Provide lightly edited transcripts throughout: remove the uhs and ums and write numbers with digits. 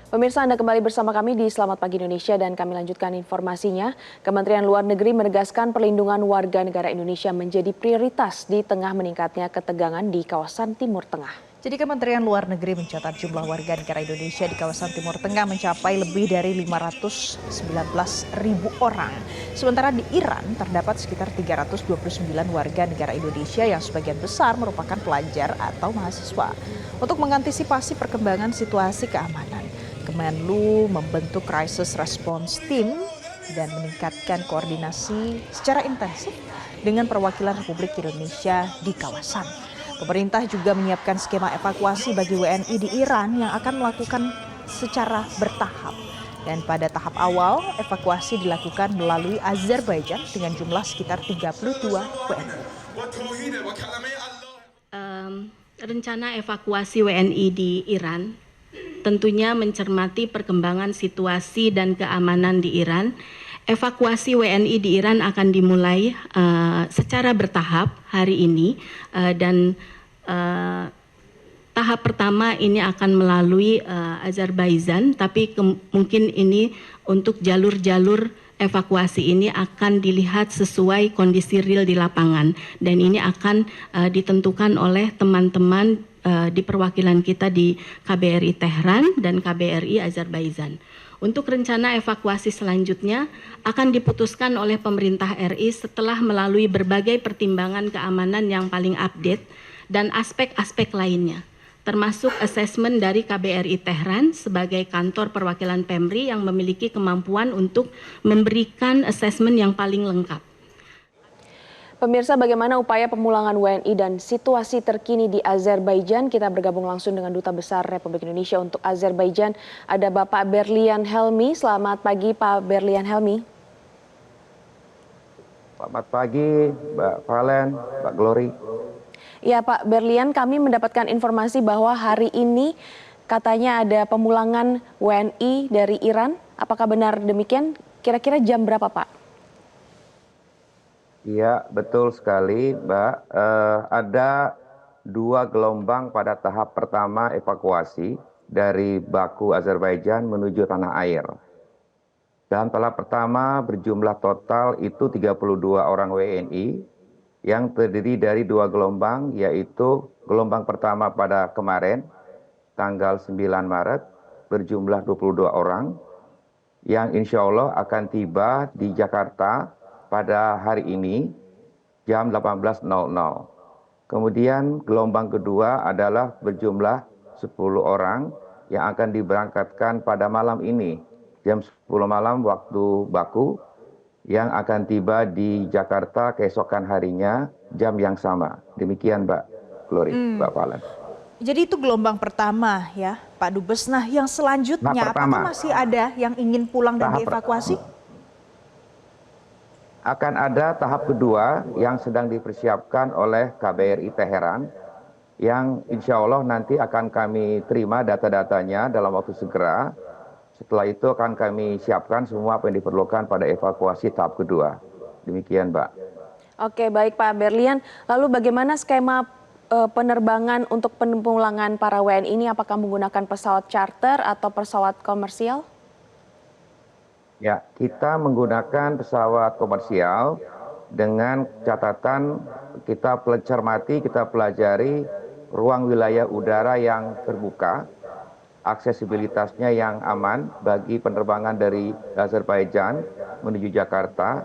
Pemirsa, Anda kembali bersama kami di Selamat Pagi Indonesia dan kami lanjutkan informasinya. Kementerian Luar Negeri menegaskan perlindungan warga negara Indonesia menjadi prioritas di tengah meningkatnya ketegangan di kawasan Timur Tengah. Jadi Kementerian Luar Negeri mencatat jumlah warga negara Indonesia di kawasan Timur Tengah mencapai lebih dari 519.000 orang. Sementara di Iran terdapat sekitar 329 warga negara Indonesia yang sebagian besar merupakan pelajar atau mahasiswa. Untuk mengantisipasi perkembangan situasi keamanan, Kemenlu membentuk Crisis Response Team dan meningkatkan koordinasi secara intensif dengan perwakilan Republik Indonesia di kawasan. Pemerintah juga menyiapkan skema evakuasi bagi WNI di Iran yang akan melakukan secara bertahap. Dan pada tahap awal, evakuasi dilakukan melalui Azerbaijan dengan jumlah sekitar 32 WNI. Rencana evakuasi WNI di Iran tentunya mencermati perkembangan situasi dan keamanan di Iran. Evakuasi WNI di Iran akan dimulai secara bertahap hari ini dan tahap pertama ini akan melalui Azerbaijan, tapi mungkin ini untuk jalur-jalur evakuasi ini akan dilihat sesuai kondisi real di lapangan dan ini akan ditentukan oleh teman-teman di perwakilan kita di KBRI Tehran dan KBRI Azerbaijan. Untuk rencana evakuasi selanjutnya akan diputuskan oleh pemerintah RI setelah melalui berbagai pertimbangan keamanan yang paling update dan aspek-aspek lainnya, termasuk asesmen dari KBRI Tehran sebagai kantor perwakilan PEMRI yang memiliki kemampuan untuk memberikan asesmen yang paling lengkap. Pemirsa, bagaimana upaya pemulangan WNI dan situasi terkini di Azerbaijan? Kita bergabung langsung dengan Duta Besar Republik Indonesia untuk Azerbaijan. Ada Bapak Berlian Helmi. Selamat pagi Pak Berlian Helmi. Selamat pagi Mbak Valen, Mbak Glory. Ya Pak Berlian, kami mendapatkan informasi bahwa hari ini katanya ada pemulangan WNI dari Iran. Apakah benar demikian? Kira-kira jam berapa Pak? Iya, betul sekali, Mbak. Ada 2 gelombang pada tahap pertama evakuasi dari Baku, Azerbaijan menuju tanah air. Dalam tahap pertama berjumlah total itu 32 orang WNI yang terdiri dari 2 gelombang, yaitu gelombang pertama pada kemarin, tanggal 9 Maret, berjumlah 22 orang, yang insya Allah akan tiba di Jakarta pada hari ini jam 18.00. Kemudian gelombang kedua adalah berjumlah 10 orang yang akan diberangkatkan pada malam ini jam 10 malam waktu Baku yang akan tiba di Jakarta keesokan harinya jam yang sama. Demikian Mbak Glory, Mbak Valen. Jadi itu gelombang pertama ya Pak Dubes. Nah yang selanjutnya apakah masih ada yang ingin pulang dan dievakuasi? Akan ada tahap kedua yang sedang dipersiapkan oleh KBRI Teheran yang insya Allah nanti akan kami terima data-datanya dalam waktu segera. Setelah itu akan kami siapkan semua apa yang diperlukan pada evakuasi tahap kedua. Demikian Mbak. Oke, baik Pak Berlian. Lalu bagaimana skema penerbangan untuk pemulangan para WNI ini? Apakah menggunakan pesawat charter atau pesawat komersial? Ya, kita menggunakan pesawat komersial dengan catatan kita cermati, kita pelajari ruang wilayah udara yang terbuka, aksesibilitasnya yang aman bagi penerbangan dari Azerbaijan menuju Jakarta.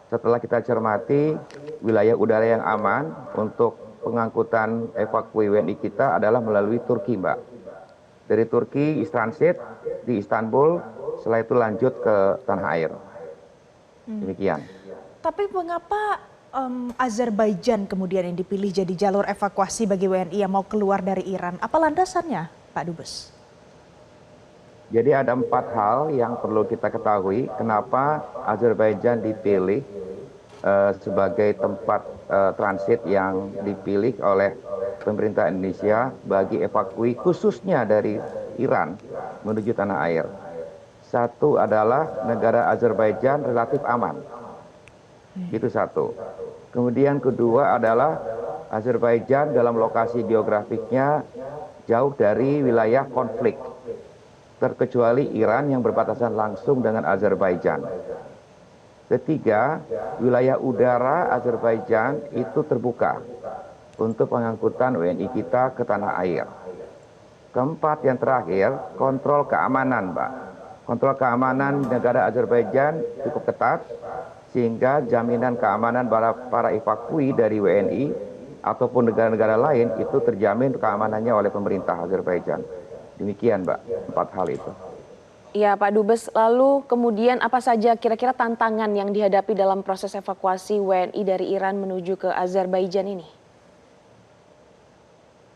Setelah kita cermati wilayah udara yang aman untuk pengangkutan evakuasi WNI kita adalah melalui Turki, Mbak. Dari Turki transit di Istanbul, setelah itu lanjut ke tanah air. Demikian. Tapi mengapa Azerbaijan kemudian yang dipilih jadi jalur evakuasi bagi WNI yang mau keluar dari Iran? Apa landasannya, Pak Dubes? Jadi ada 4 hal yang perlu kita ketahui kenapa Azerbaijan dipilih sebagai tempat transit yang dipilih oleh pemerintah Indonesia bagi evakuasi khususnya dari Iran menuju tanah air. Satu adalah negara Azerbaijan relatif aman. Itu satu. Kemudian kedua adalah Azerbaijan dalam lokasi geografiknya jauh dari wilayah konflik. terkecuali Iran yang berbatasan langsung dengan Azerbaijan. Ketiga, wilayah udara Azerbaijan itu terbuka untuk pengangkutan WNI kita ke tanah air. Keempat, yang terakhir, kontrol keamanan, Mbak. Kontrol keamanan negara Azerbaijan cukup ketat, sehingga jaminan keamanan para evakui dari WNI ataupun negara-negara lain itu terjamin keamanannya oleh pemerintah Azerbaijan. Demikian, Mbak, 4 hal itu. Ya, Pak Dubes, lalu kemudian apa saja kira-kira tantangan yang dihadapi dalam proses evakuasi WNI dari Iran menuju ke Azerbaijan ini?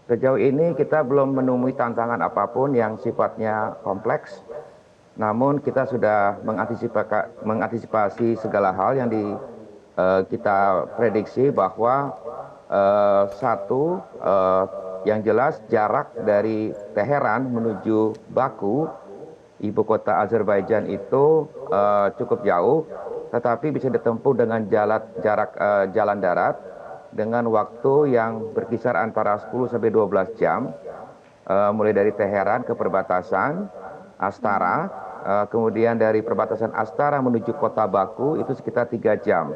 Sejauh ini kita belum menemui tantangan apapun yang sifatnya kompleks, namun kita sudah mengantisipasi segala hal yang kita prediksi bahwa satu, yang jelas jarak dari Teheran menuju Baku, ibu kota Azerbaijan itu cukup jauh, tetapi bisa ditempuh dengan jalan darat dengan waktu yang berkisar antara 10 sampai 12 jam, mulai dari Teheran ke perbatasan Astara, kemudian dari perbatasan Astara menuju kota Baku itu sekitar 3 jam.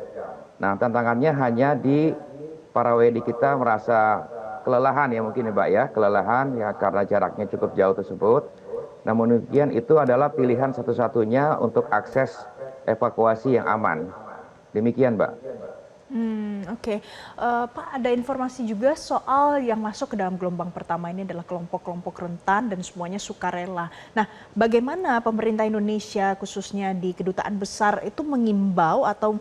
Nah, tantangannya hanya di para WNI kita merasa kelelahan ya mungkin ya Mbak ya, kelelahan ya karena jaraknya cukup jauh tersebut. Namun demikian itu adalah pilihan satu-satunya untuk akses evakuasi yang aman. Demikian Mbak. Oke. Pak, ada informasi juga soal yang masuk ke dalam gelombang pertama ini adalah kelompok-kelompok rentan dan semuanya sukarela. Nah, bagaimana pemerintah Indonesia khususnya di kedutaan besar itu mengimbau atau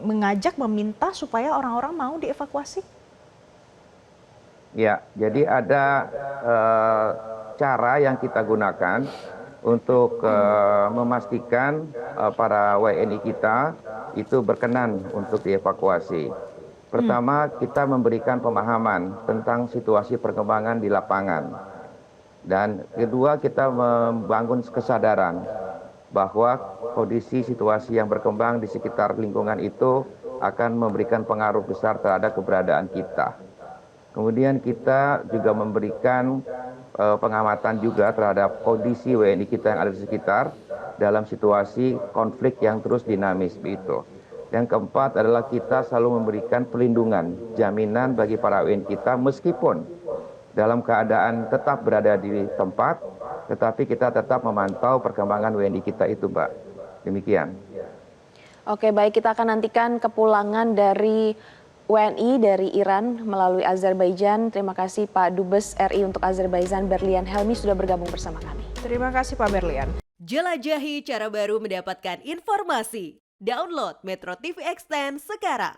mengajak, meminta supaya orang-orang mau dievakuasi? Ya, jadi ada cara yang kita gunakan untuk memastikan para WNI kita itu berkenan untuk dievakuasi. Pertama, kita memberikan pemahaman tentang situasi perkembangan di lapangan. Dan kedua, kita membangun kesadaran bahwa kondisi situasi yang berkembang di sekitar lingkungan itu akan memberikan pengaruh besar terhadap keberadaan kita. Kemudian kita juga memberikan pengamatan juga terhadap kondisi WNI kita yang ada di sekitar dalam situasi konflik yang terus dinamis itu. Yang keempat adalah kita selalu memberikan perlindungan, jaminan bagi para WNI kita meskipun dalam keadaan tetap berada di tempat, tetapi kita tetap memantau perkembangan WNI kita itu, Mbak. Demikian. Oke, baik, kita akan nantikan kepulangan dari WNI dari Iran melalui Azerbaijan. Terima kasih Pak Dubes RI untuk Azerbaijan Berlian Helmy sudah bergabung bersama kami. Terima kasih Pak Berlian. Jelajahi cara baru mendapatkan informasi. Download Metro TV Extend sekarang.